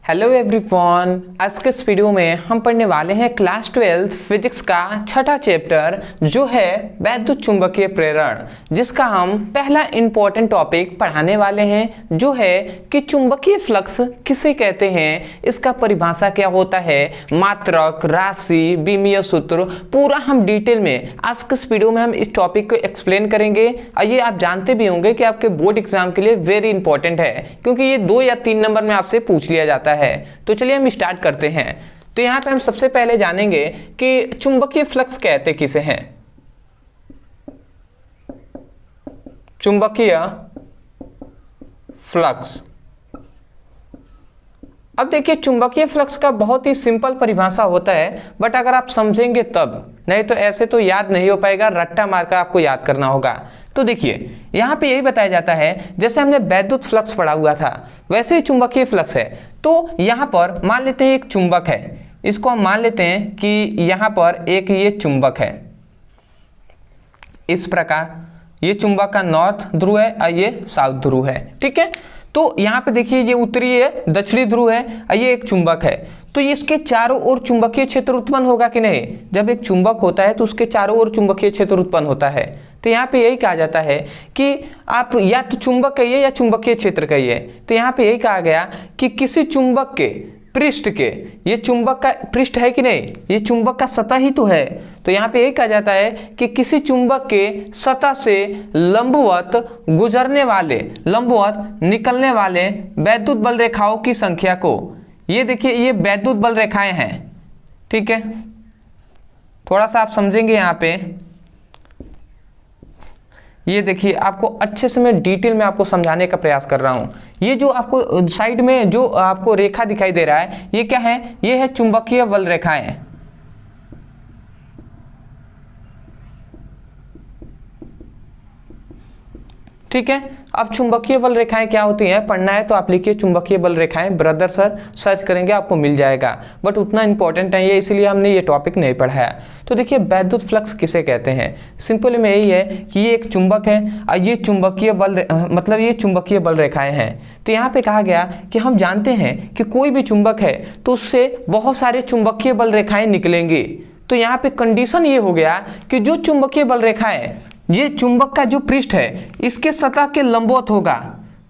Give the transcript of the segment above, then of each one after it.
Hello everyone, आज के इस वीडियो में हम पढ़ने वाले हैं क्लास 12 फिजिक्स का छठा चैप्टर जो है वैद्युत चुंबकीय प्रेरण, जिसका हम पहला इंपॉर्टेंट टॉपिक पढ़ाने वाले हैं जो है कि चुंबकीय फ्लक्स किसे कहते हैं, इसका परिभाषा क्या होता है, मात्रक, राशि, बीमीय सूत्र, पूरा हम डिटेल में आज के इस वीडियो में हम इस टॉपिक को एक्सप्लेन करेंगे। और ये आप जानते भी होंगे कि आपके बोर्ड एग्जाम के लिए वेरी इंपॉर्टेंट है, क्योंकि ये 2 या 3 नंबर में आपसे पूछ लिया जाता है। तो चलिए हम स्टार्ट करते हैं। तो यहां पे हम सबसे पहले जानेंगे कि चुंबकीय फ्लक्स कहते किसे हैं। चुंबकीय फ्लक्स, अब देखिए चुंबकीय फ्लक्स का बहुत ही सिंपल परिभाषा होता है, बट अगर आप समझेंगे तब, नहीं तो ऐसे तो याद नहीं हो पाएगा, रट्टा मारकर आपको याद करना होगा। तो देखिए यहाँ पे यही बताया जाता है, जैसे हमने वैद्युत फ्लक्स पढ़ा हुआ था वैसे ही चुंबकीय फ्लक्स है। तो यहाँ पर मान लेते हैं एक चुंबक है, इसको हम मान लेते हैं कि यहाँ पर एक ये चुंबक है, इस प्रकार ये चुंबक का नॉर्थ ध्रुव है और ये साउथ ध्रुव है, ठीक है। तो यहाँ पे देखिए ये उत्तरी है, दक्षिणी ध्रुव है और ये एक चुंबक है। तो ये इसके चारों ओर चुंबकीय क्षेत्र उत्पन्न होगा कि नहीं। जब एक चुंबक होता है तो उसके चारों ओर चुंबकीय क्षेत्र उत्पन्न होता है। तो यहाँ पे यही कहा जाता है कि आप या तो चुंबक कहिए या चुंबकीय क्षेत्र कहिए। तो यहाँ पे यही कहा गया कि किसी चुंबक के पृष्ठ के, ये चुंबक का पृष्ठ है कि नहीं, ये चुंबक का सतह ही तो है। तो यहाँ पे यही कहा जाता है कि किसी चुंबक के सतह से लंबवत गुजरने वाले, लंबवत निकलने वाले वैद्युत बल रेखाओं की संख्या को, ये देखिए ये वैद्युत बल रेखाएं हैं, ठीक है। थोड़ा सा आप समझेंगे यहाँ पे, ये देखिए आपको अच्छे से मैं डिटेल में आपको समझाने का प्रयास कर रहा हूं। ये जो आपको साइड में जो आपको रेखा दिखाई दे रहा है, ये क्या है, ये है चुंबकीय बल रेखाएं, ठीक है। अब चुंबकीय बल रेखाएं क्या होती हैं, पढ़ना है तो आप लिखिए चुंबकीय बल रेखाएं, ब्रदर सर सर्च करेंगे आपको मिल जाएगा, बट उतना इंपॉर्टेंट नहीं है इसलिए हमने ये टॉपिक नहीं पढ़ाया। तो देखिए वैद्युत फ्लक्स किसे कहते हैं, सिंपल में यही है कि ये एक चुंबक है और ये चुंबकीय बल मतलब ये चुंबकीय बल रेखाएं हैं। तो यहाँ पे कहा गया कि हम जानते हैं कि कोई भी चुंबक है तो उससे बहुत सारे चुंबकीय बल रेखाएं निकलेंगी। तो यहाँ पे कंडीशन ये हो गया कि जो चुंबकीय बल रेखाएं, ये चुंबक का जो पृष्ठ है इसके सतह के लंबवत होगा,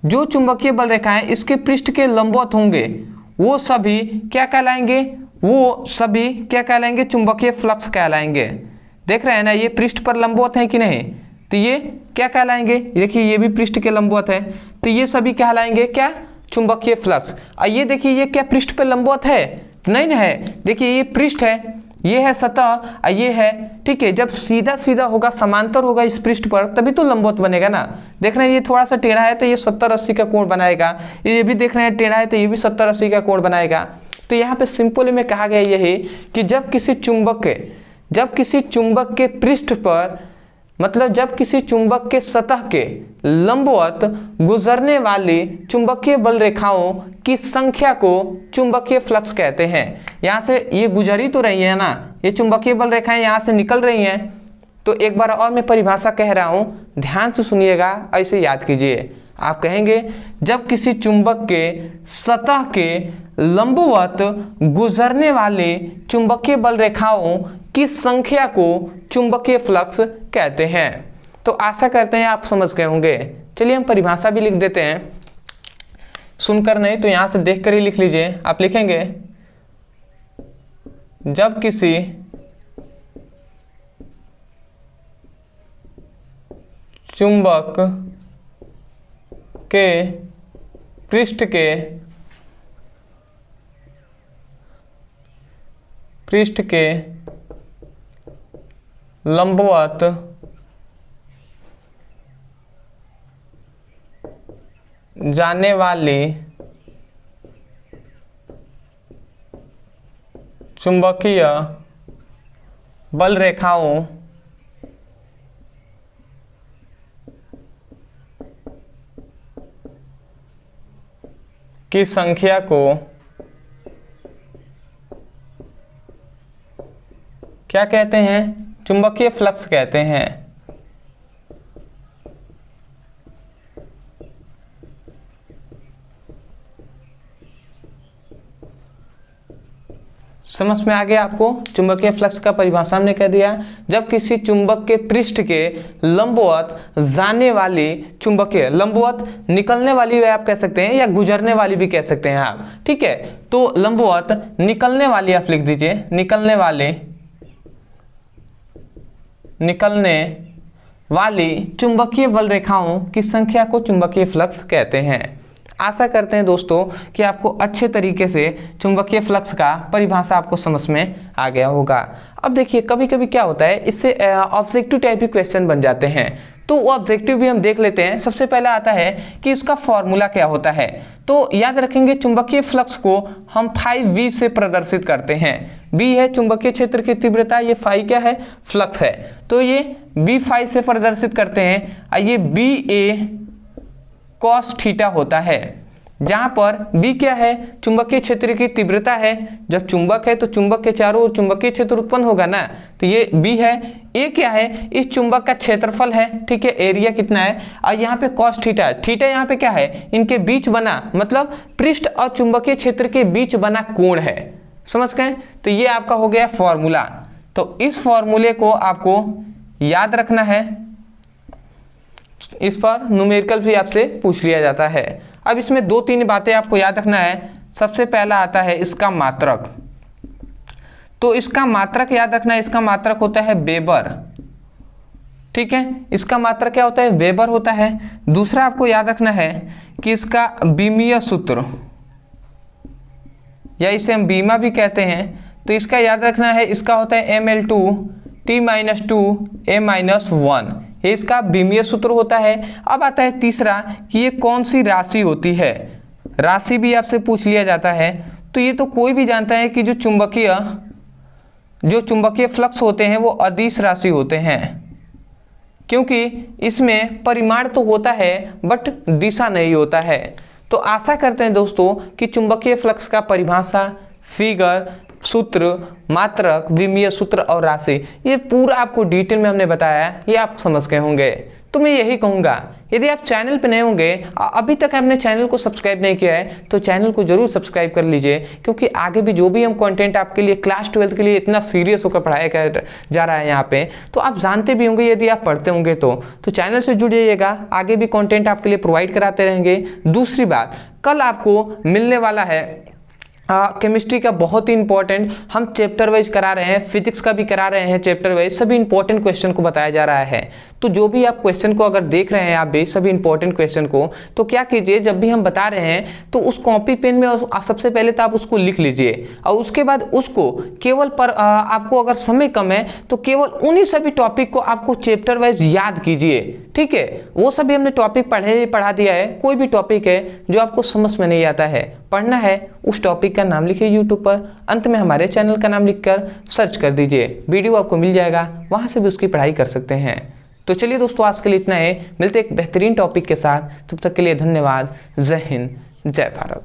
जो चुंबकीय बल रेखाएं इसके पृष्ठ के लंबवत होंगे वो सभी क्या कहलाएंगे, वो सभी क्या कहलाएंगे, चुंबकीय फ्लक्स कहलाएंगे। देख रहे हैं ना, ये पृष्ठ पर लंबवत है कि नहीं, तो ये क्या कहलाएंगे, देखिए ये भी पृष्ठ के लंबवत है, तो ये सभी कहलाएंगे क्या, चुंबकीय फ्लक्स। और ये देखिए ये क्या पृष्ठ पर लंबवत है, नहीं ना है, देखिए ये पृष्ठ है, ये है सतह, ये है, ठीक है। जब सीधा सीधा होगा, समांतर होगा इस पृष्ठ पर, तभी तो लंबवत बनेगा ना। देख रहे हैं ये थोड़ा सा टेढ़ा है तो ये 70-80 का कोण बनाएगा, ये भी देख रहे हैं टेढ़ा है तो ये भी 70-80 का कोण बनाएगा। तो यहाँ पे सिंपल में कहा गया यही कि जब किसी चुंबक के पृष्ठ पर, मतलब जब किसी चुंबक के सतह के लंबवत गुजरने वाली चुंबकीय बल रेखाओं की संख्या को चुंबकीय फ्लक्स कहते हैं। यहाँ से ये गुजर ही तो रही है ना, ये चुंबकीय बल रेखाएं यहाँ से निकल रही हैं। तो एक बार और मैं परिभाषा कह रहा हूँ, ध्यान से सुनिएगा, ऐसे याद कीजिए। आप कहेंगे जब किसी चुंबक के सतह के लंबवत गुजरने वाले चुंबकीय बल रेखाओं की संख्या को चुंबकीय फ्लक्स कहते हैं। तो आशा करते हैं आप समझ गए होंगे। चलिए हम परिभाषा भी लिख देते हैं, सुनकर नहीं तो यहां से देखकर ही लिख लीजिए। आप लिखेंगे जब किसी चुंबक के पृष्ठ के लंबवत जाने वाली चुंबकीय बल रेखाओं की संख्या को क्या कहते हैं, चुंबकीय फ्लक्स कहते हैं। समझ में आ गया आपको? चुंबकीय फ्लक्स का परिभाषा हमने कह दिया, जब किसी चुंबक के पृष्ठ के लंबवत जाने वाली चुंबकीय, लंबवत निकलने वाली वे आप कह सकते हैं या गुजरने वाली भी कह सकते हैं आप, ठीक है। तो लंबवत निकलने वाली आप लिख दीजिए, निकलने वाली चुंबकीय बल रेखाओं की संख्या को चुंबकीय फ्लक्स कहते हैं। आशा करते हैं दोस्तों कि आपको अच्छे तरीके से चुंबकीय फ्लक्स का परिभाषा आपको समझ में आ गया होगा। अब देखिए कभी कभी क्या होता है, इससे ऑब्जेक्टिव टाइप के क्वेश्चन बन जाते हैं, तो वो ऑब्जेक्टिव भी हम देख लेते हैं। सबसे पहला आता है कि इसका फॉर्मूला क्या होता है। तो याद रखेंगे चुंबकीय फ्लक्स को हम φv से प्रदर्शित करते हैं। b है चुंबकीय क्षेत्र की तीव्रता, ये φ क्या है, फ्लक्स है, तो ये b φ से प्रदर्शित करते हैं। ये ba cos थीटा होता है, जहां पर b क्या है, चुंबकीय क्षेत्र की तीव्रता है। जब चुंबक है तो चुंबक के चारों ओर चुंबकीय क्षेत्र उत्पन्न होगा ना, तो ये b है। a क्या है, इस चुंबक का क्षेत्रफल है, ठीक है, एरिया कितना है। और यहाँ पे cos थीटा, थीटा यहाँ पे क्या है, इनके बीच बना, मतलब पृष्ठ और चुंबकीय क्षेत्र के बीच बना कोण है। समझ गए? तो ये आपका हो गया फॉर्मूला। तो इस फॉर्मूले को आपको याद रखना है, इस पर न्यूमेरिकल भी आपसे पूछ लिया जाता है। अब इसमें 2-3 बातें आपको याद रखना है। सबसे पहला आता है इसका मात्रक, तो इसका मात्रक याद रखना है, इसका मात्रक होता है वेबर, ठीक है, इसका मात्रक क्या होता है, वेबर होता है। दूसरा आपको याद रखना है कि इसका बीमीय सूत्र, या इसे हम बीमा भी कहते हैं, तो इसका याद रखना है, इसका होता है ml2 t-2a-1, ये इसका बीमीय सूत्र होता है। अब आता है तीसरा कि ये कौन सी राशि होती है, राशि भी आपसे पूछ लिया जाता है। तो ये तो कोई भी जानता है कि जो चुंबकीय फ्लक्स होते हैं वो अदिश राशि होते हैं, क्योंकि इसमें परिमाण तो होता है बट दिशा नहीं होता है। तो आशा करते हैं दोस्तों कि चुंबकीय फ्लक्स का परिभाषा, फिगर, सूत्र, मात्रक, विमीय सूत्र और राशि, ये पूरा आपको डिटेल में हमने बताया, ये आप समझ गए होंगे। तो मैं यही कहूँगा, यदि आप चैनल पर नए होंगे, अभी तक आपने चैनल को सब्सक्राइब नहीं किया है, तो चैनल को जरूर सब्सक्राइब कर लीजिए, क्योंकि आगे भी जो भी हम कंटेंट आपके लिए क्लास 12 के लिए इतना सीरियस होकर पढ़ाया जा रहा है यहाँ पे, तो आप जानते भी होंगे, यदि आप पढ़ते होंगे तो चैनल से जुड़ जाइएगा, आगे भी कंटेंट आपके लिए प्रोवाइड कराते रहेंगे। दूसरी बात, कल आपको मिलने वाला है केमिस्ट्री का बहुत ही इंपॉर्टेंट, हम चैप्टर वाइज करा रहे हैं, फिजिक्स का भी करा रहे हैं चैप्टर वाइज, सभी इंपॉर्टेंट क्वेश्चन को बताया जा रहा है। तो जो भी आप क्वेश्चन को अगर देख रहे हैं आप भी सभी इंपॉर्टेंट क्वेश्चन को, तो क्या कीजिए, जब भी हम बता रहे हैं तो उस कॉपी पेन में आप सबसे पहले तो आप उसको लिख लीजिए, और उसके बाद उसको केवल आपको अगर समय कम है तो केवल उन्हीं सभी टॉपिक को आपको चैप्टर वाइज याद कीजिए, ठीक है। वो सभी हमने टॉपिक पढ़ा दिया है, कोई भी टॉपिक है जो आपको समझ में नहीं आता है, पढ़ना है, उस टॉपिक का नाम लिखिए यूट्यूब पर, अंत में हमारे चैनल का नाम लिखकर सर्च कर दीजिए, वीडियो आपको मिल जाएगा, वहां से भी उसकी पढ़ाई कर सकते हैं। तो चलिए दोस्तों, आज के लिए इतना है, मिलते एक बेहतरीन टॉपिक के साथ, तब तक के लिए धन्यवाद। जय हिंद, जय भारत।